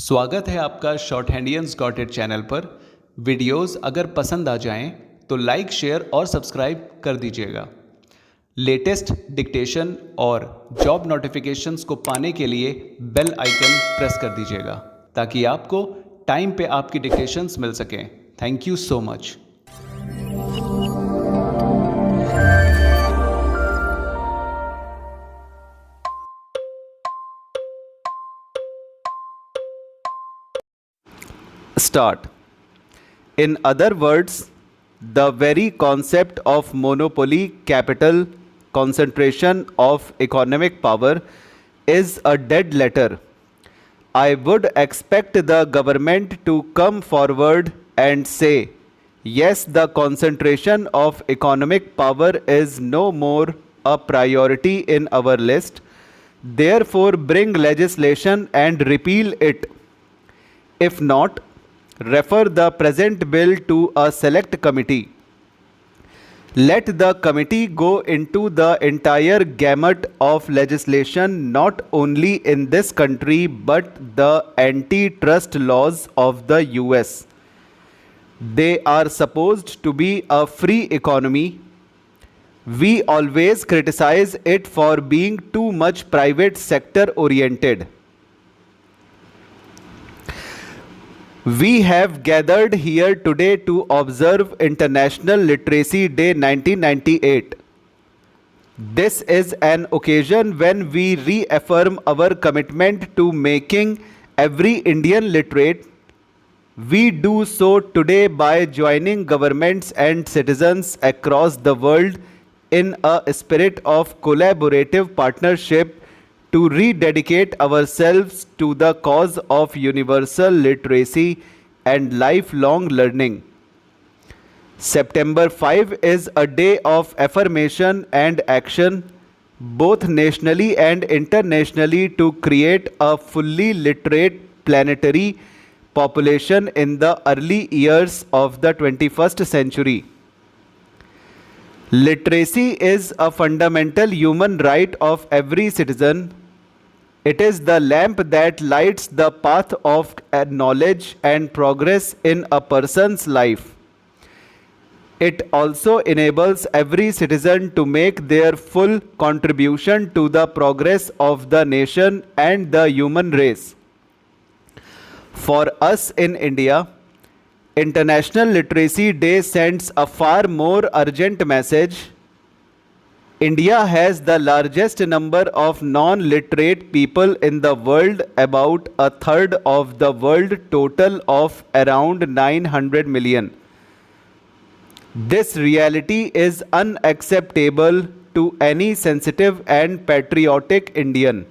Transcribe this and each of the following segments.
स्वागत है आपका शॉर्ट हैंडियंस गॉट इट चैनल पर। वीडियोस अगर पसंद आ जाएं तो लाइक, शेयर और सब्सक्राइब कर दीजिएगा। लेटेस्ट डिक्टेशन और जॉब नोटिफिकेशंस को पाने के लिए बेल आइकन प्रेस कर दीजिएगा ताकि आपको टाइम पे आपकी डिक्टेशंस मिल सकें। Thank you so much. Start. In other words, the very concept of monopoly capital concentration of economic power is a dead letter. I would expect the government to come forward and say, yes, the concentration of economic power is no more a priority in our list. Therefore, bring legislation and repeal it. If not, refer the present bill to a select committee. Let the committee go into the entire gamut of legislation, not only in this country but the antitrust laws of the US. They are supposed to be a free economy. We always criticize it for being too much private sector oriented. We have gathered here today to observe International Literacy Day 1998. This is an occasion when we reaffirm our commitment to making every Indian literate. We do so today by joining governments and citizens across the world in a spirit of collaborative partnership to rededicate ourselves to the cause of universal literacy and lifelong learning. September 5 is a day of affirmation and action, both nationally and internationally, to create a fully literate planetary population in the early years of the 21st century. Literacy is a fundamental human right of every citizen. It is the lamp that lights the path of knowledge and progress in a person's life. It also enables every citizen to make their full contribution to the progress of the nation and the human race. For us in India, International Literacy Day sends a far more urgent message. India has the largest number of non-literate people in the world, about a third of the world total of around 900 million. This reality is unacceptable to any sensitive and patriotic Indian.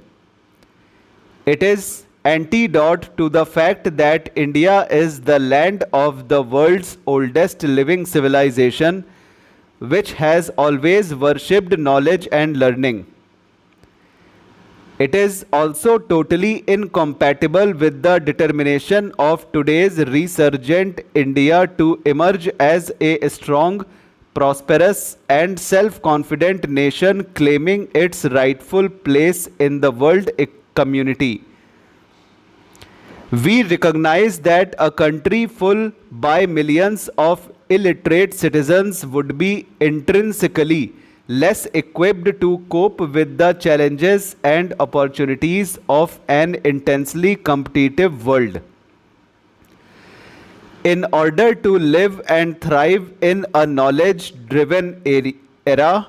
It is antidote to the fact that India is the land of the world's oldest living civilization, which has always worshipped knowledge and learning. It is also totally incompatible with the determination of today's resurgent India to emerge as a strong, prosperous and self-confident nation claiming its rightful place in the world community. We recognize that a country full by millions of illiterate citizens would be intrinsically less equipped to cope with the challenges and opportunities of an intensely competitive world. In order to live and thrive in a knowledge-driven era,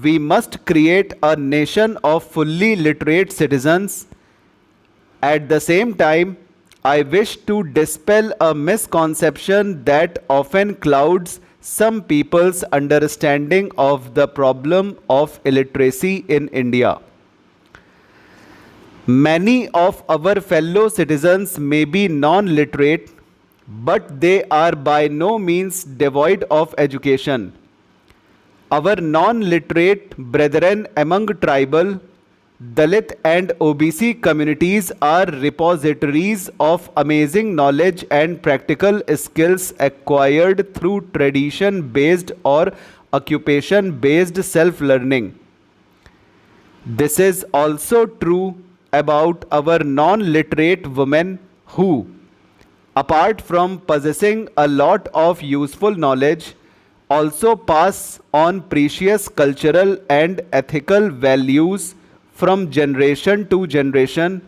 we must create a nation of fully literate citizens. At the same time, I wish to dispel a misconception that often clouds some people's understanding of the problem of illiteracy in India. Many of our fellow citizens may be non-literate, but they are by no means devoid of education. Our non-literate brethren among tribal, Dalit and OBC communities are repositories of amazing knowledge and practical skills acquired through tradition-based or occupation-based self-learning. This is also true about our non-literate women who, apart from possessing a lot of useful knowledge, also pass on precious cultural and ethical values from generation to generation.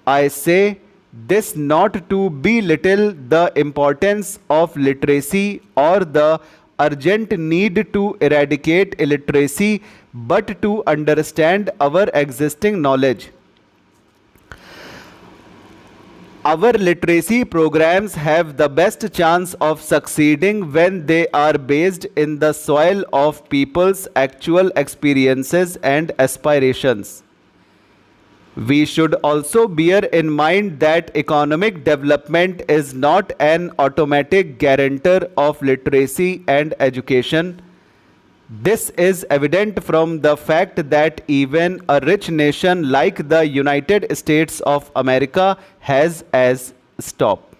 I say this not to belittle the importance of literacy or the urgent need to eradicate illiteracy, but to understand our existing knowledge. Our literacy programs have the best chance of succeeding when they are based in the soil of people's actual experiences and aspirations. We should also bear in mind that economic development is not an automatic guarantor of literacy and education. This is evident from the fact that even a rich nation like the United States of America has as stop.